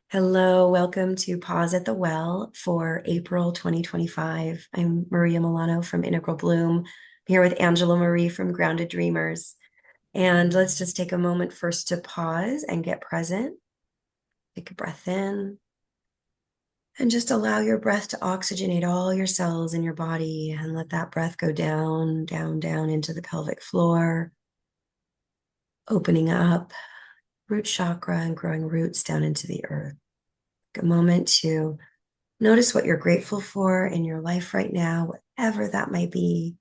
Hello, welcome to Pause at the Well for April 2025. I'm Maria Mellano from Integral Bloom. I'm here with Angela Marie from Grounded Dreamers. And let's just take a moment first to pause and get present. Take a breath in and just allow your breath to oxygenate all your cells in your body and let that breath go down, down, down into the pelvic floor, opening up root chakra and growing roots down into the earth. Take a moment to notice what you're grateful for in your life right now, whatever that might be.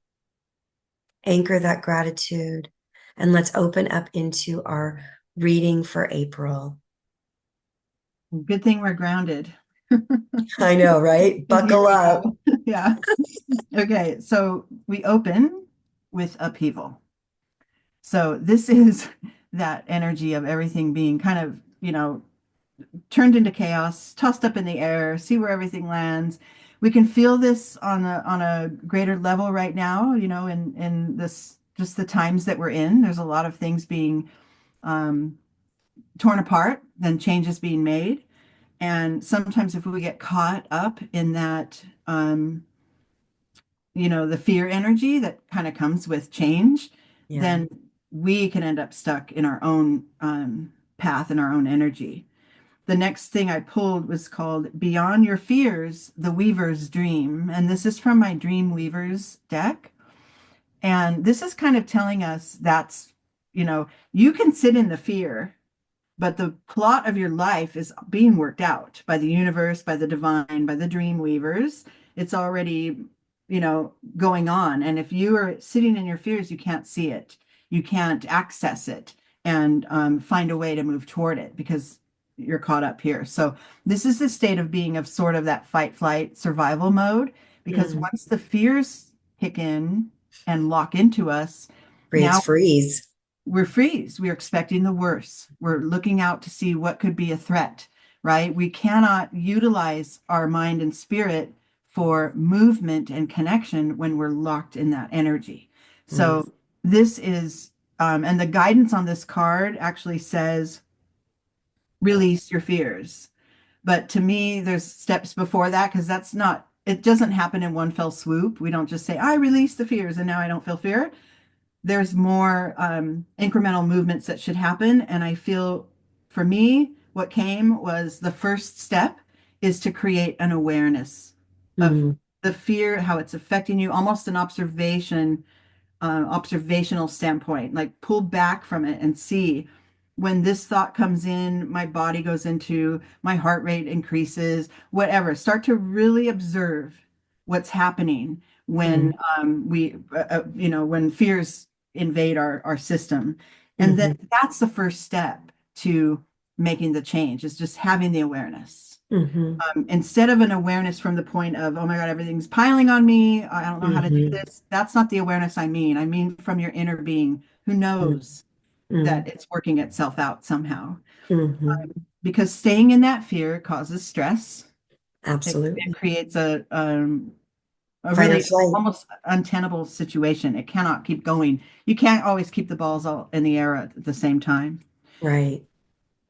Anchor that gratitude, and let's open up into our reading for April. Good thing we're grounded. I know, right? Here Buckle we up. go. Yeah. Okay. So we open with upheaval. So this is that energy of everything being kind of, turned into chaos, tossed up in the air, see where everything lands. We can feel this on a greater level right now, in this just the times that we're in. There's a lot of things being um, torn apart, then changes being made. And sometimes if we get caught up in that, the fear energy that kind of comes with change, Yeah. then we can end up stuck in our own path and our own energy. The next thing I pulled was called Beyond Your Fears, The Weaver's Dream. And this is from my Dream Weavers deck. And this is kind of telling us you can sit in the fear, but the plot of your life is being worked out by the universe, by the divine, by the dream weavers. It's already, going on. And if you are sitting in your fears, you can't see it. You can't access it and find a way to move toward it because you're caught up here. So this is the state of being of sort of that fight, flight, survival mode. Because Mm. once the fears kick in and lock into us, Creates now freeze. we're freeze. We're expecting the worst. We're looking out to see what could be a threat, right? We cannot utilize our mind and spirit for movement and connection when we're locked in that energy. Mm. So this is, and the guidance on this card actually says, release your fears. But to me, there's steps before that because it doesn't happen in one fell swoop. We don't just say, I release the fears and now I don't feel fear. There's more incremental movements that should happen. And I feel for me, what came was the first step is to create an awareness of Mm. the fear, how it's affecting you, almost an observational standpoint, like pull back from it and see when this thought comes in, my body goes into, my heart rate increases, whatever. Start to really observe what's happening when Mm. when fears invade our system. And then Mm-hmm. that's the first step to making the change is just having the awareness. Mm-hmm. Instead of an awareness from the point of, oh my God, everything's piling on me. I don't know how to do Mm-hmm. this. That's not the awareness I mean. I mean from your inner being who knows Mm-hmm. that it's working itself out somehow. Mm-hmm. Because staying in that fear causes stress. It Absolutely. creates a Fight or really flight. almost untenable situation. It cannot keep going. You can't always keep the balls all in the air at the same time. Right.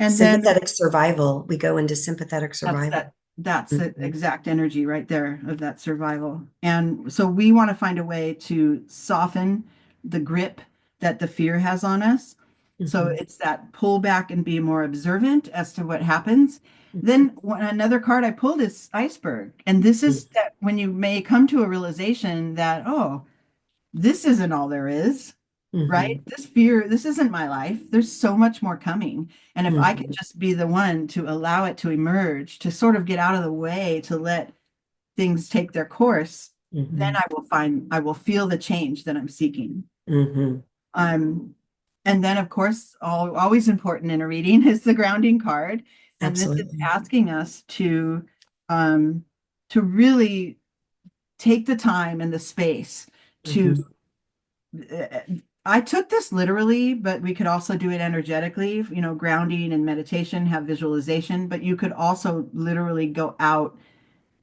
And then Sympathetic survival. We go into sympathetic That's survival. that that's the Mm-hmm. exact energy right there of that survival. And so we want to find a way to soften the grip that the fear has on us. So Mm-hmm. it's that pull back and be more observant as to what happens. Then another card I pulled is iceberg. And this is that when you may come to a realization that, oh, this isn't all there is, right? Mm-hmm. This fear, this isn't my life. There's so much more coming. And if I could Mm-hmm. just be the one to allow it to emerge, to sort of get out of the way, to let things take their course, then Mm-hmm. I will feel the change that I'm seeking. Mm-hmm. Um, and then, of course, always important in a reading is the grounding card. And this is Absolutely. asking us um, to really take the time and the space to Mm-hmm. I took this literally, but we could also do it energetically, grounding and meditation, have visualization, but you could also literally go out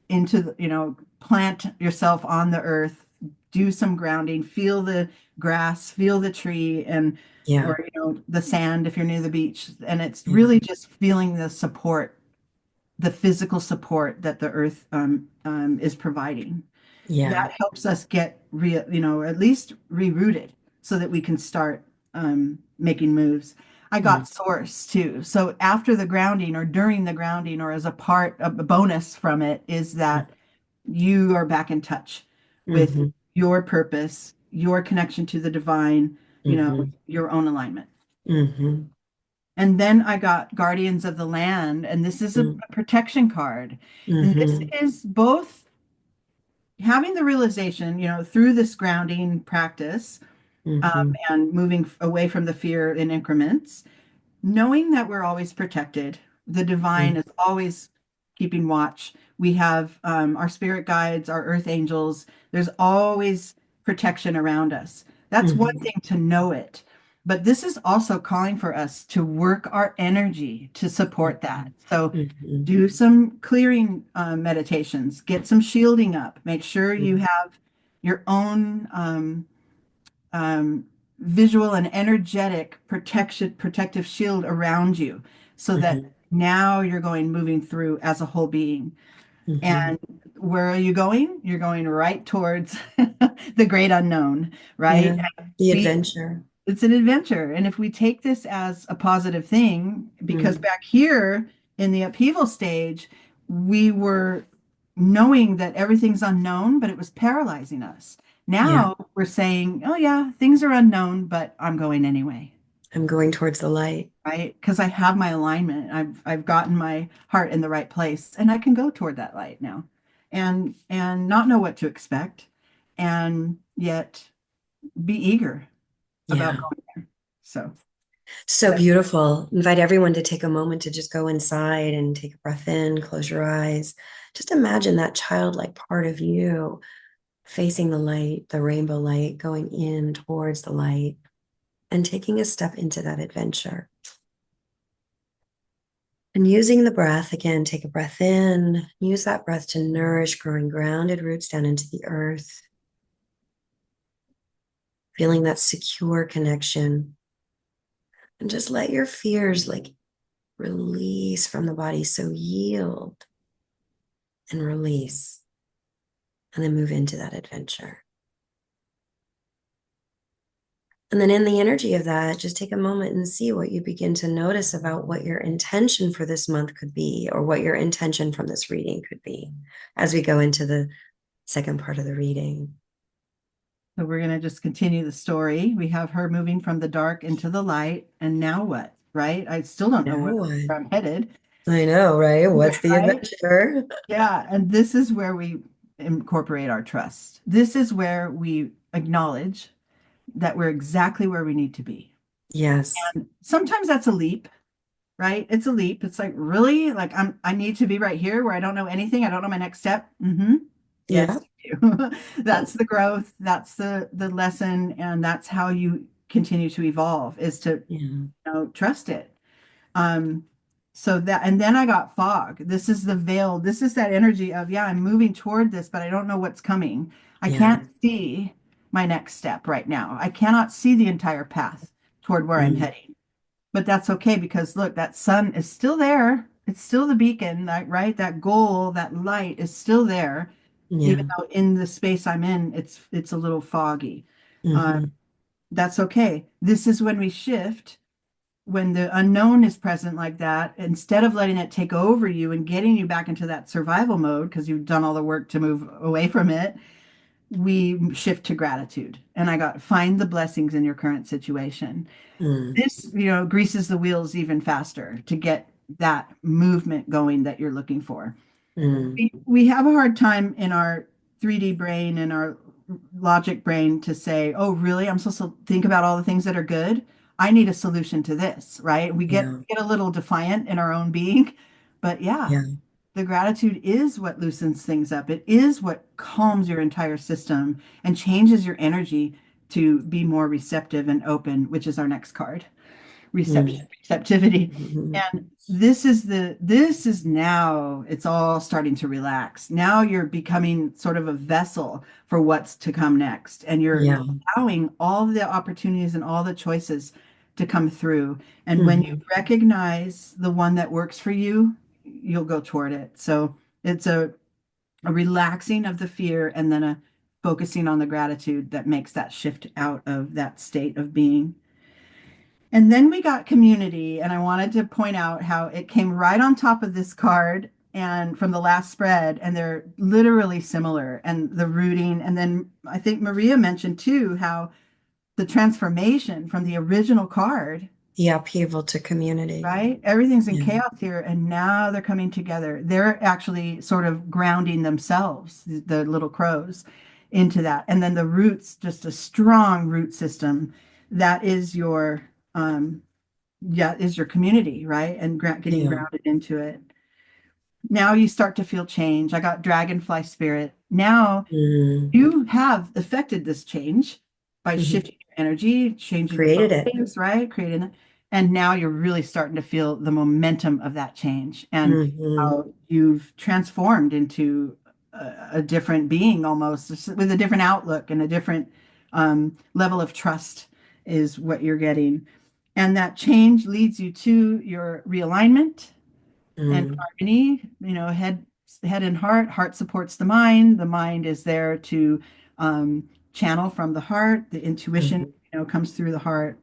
into plant yourself on the earth, do some grounding, feel the grass, feel the tree and Yeah. or the sand if you're near the beach. And it's Yeah. really just feeling the support the physical support that the earth is providing. Yeah. That helps us get at least rerouted so that we can start making moves. I Mm, got source too. So after the grounding or during the grounding or as a part of a bonus from it is mm, that you are back in touch with mhm, your purpose, your connection to the divine, mhm, your own alignment. mhm, And then I got Guardians of the Land, and this is a mm, protection card. And this mhm, is both having the realization, through this grounding practice, mhm, and moving away from the fear in increments, knowing that we're always protected. The divine mm, is always keeping watch. We have our spirit guides, our earth angels. There's always protection around us. That's one mhm, thing to know it. But this is also calling for us to work our energy to support that. mhm, So mhm, do some clearing meditations, get some shielding up, make sure you mhm, have your own um, visual and energetic protective shield around you so that mhm, now you're moving through as a whole being. mhm. And where are you going? You're going right towards the great unknown, right? Yeah. The Be adventure. It's an adventure. And if we take this as a positive thing, because Mm, back here in the upheaval stage, we were knowing that everything's unknown, but it was paralyzing us. yeah. Now we're saying, oh, yeah, things are unknown, but I'm going anyway, I'm going towards the light. right? Because I have my alignment. I've gotten my heart in the right place, and I can go toward that light now and not know what to expect, and yet be eager about Yeah. going there. So So that's beautiful. Invite everyone to take a moment to just go inside and take a breath in, close your eyes. Just imagine that childlike part of you facing the light, the rainbow light, going in towards the light and taking a step into that adventure. And using the breath, again, take a breath in, use that breath to nourish growing grounded roots down into the earth, feeling that secure connection. And just let your fears like release from the body. So yield and release, and then move into that adventure. And then, in the energy of that, just take a moment and see what you begin to notice about what your intention for this month could be, or what your intention from this reading could be as we go into the second part of the reading. So we're going to just continue the story. We have her moving from the dark into the light. And now what? Right? I still don't know Now where what? I'm headed. I know, right? What's the Right? adventure? Yeah. And this is where we incorporate our trust. This is where we acknowledge that we're exactly where we need to be. Yes. Sometimes that's a leap, right? It's a leap. It's like, really? Like I need to be right here where I don't know anything. I don't know my next step. Yes, Yeah. you do. That's the growth, that's the lesson, and that's how you continue to evolve is to, Yeah. trust it. Um, so that, and then I got fog. This is the veil. This is that energy of, yeah, I'm moving toward this, but I don't know what's coming. I Yeah. can't see my next step right now. I cannot see the entire path toward where I'm Mm, heading. But that's okay because look, that sun is still there. It's still the beacon, right? That goal, that light is still there, even yeah. though in the space I'm in, it's a little foggy. Uh, Hmm. that's okay. This is when we shift, when the unknown is present like that, instead of letting it take over you and getting you back into that survival mode because you've done all the work to move away from it, we shift to gratitude. And I got find the blessings in your current situation. Mm, This, greases the wheels even faster to get that movement going that you're looking for. mm, We have a hard time in our 3D brain and our logic brain to say, oh, really? I'm supposed to think about all the things that are good. I need a solution to this, right? We get yeah. get a little defiant in our own being, but yeah, Yeah. the gratitude is what loosens things up. It is what calms your entire system and changes your energy to be more receptive and open, which is our next card, Mm, receptivity. mhm. And this is now it's all starting to relax. Now you're becoming sort of a vessel for what's to come next. And you're Yeah. allowing all the opportunities and all the choices to come through. And when you Mhm. recognize the one that works for you, you'll go toward it. So it's a relaxing of the fear and then a focusing on the gratitude that makes that shift out of that state of being. And then we got community, and I wanted to point out how it came right on top of this card and from the last spread, and they're literally similar. And the rooting, and then I think Maria mentioned too how the transformation from the original card, The upheaval to community. right? Everything's in Yeah. chaos here, and now they're coming together. They're actually sort of grounding themselves, the little crows, into that. And then the roots, just a strong root system that is your yeah, is your community, right? And getting Yeah. grounded into it. Now you start to feel change. I got dragonfly spirit. Now Mm. you have affected this change by Mhm. shifting your energy, changing thought Created it. waves, right? Creating it. And now you're really starting to feel the momentum of that change and Hmm. how you've transformed into a different being almost with a different outlook and a different level of trust is what you're getting. And that change leads you to your realignment and Mm. harmony, head and heart. Heart supports the mind is there to channel from the heart. The intuition, Mhm. comes through the heart.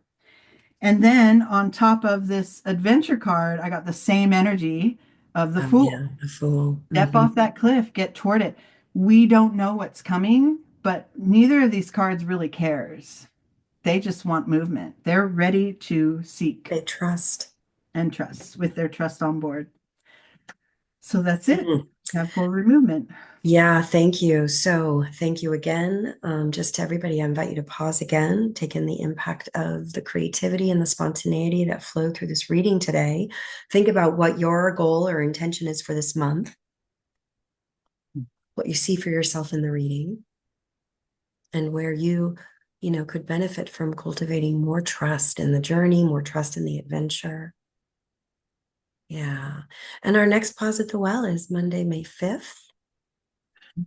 And then on top of this adventure card, I got the same energy of the Oh, fool. yeah. The fool. Step off that cliff, get toward it. We don't know what's coming, but neither of these cards really cares. They just want movement. They're ready to seek They trust. and trust with their trust on board. So that's it. Mm. Have forward movement. Yeah, thank you. So, thank you again. Just to everybody, I invite you to pause again, take in the impact of the creativity and the spontaneity that flow through this reading today. Think about what your goal or intention is for this month, what you see for yourself in the reading, and where you could benefit from cultivating more trust in the journey, more trust in the adventure. Yeah. And our next pause at the well is Monday, May 5th.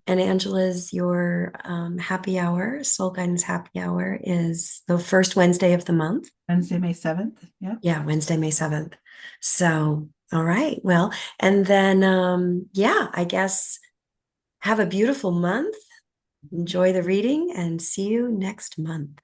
And Angela's, your happy hour, soul guidance happy hour, is the first Wednesday of the month. Wednesday, May 7th. Yeah. Yeah, Wednesday, May 7th. So, all right. Well, and then, yeah, I guess have a beautiful month. Enjoy the reading and see you next month.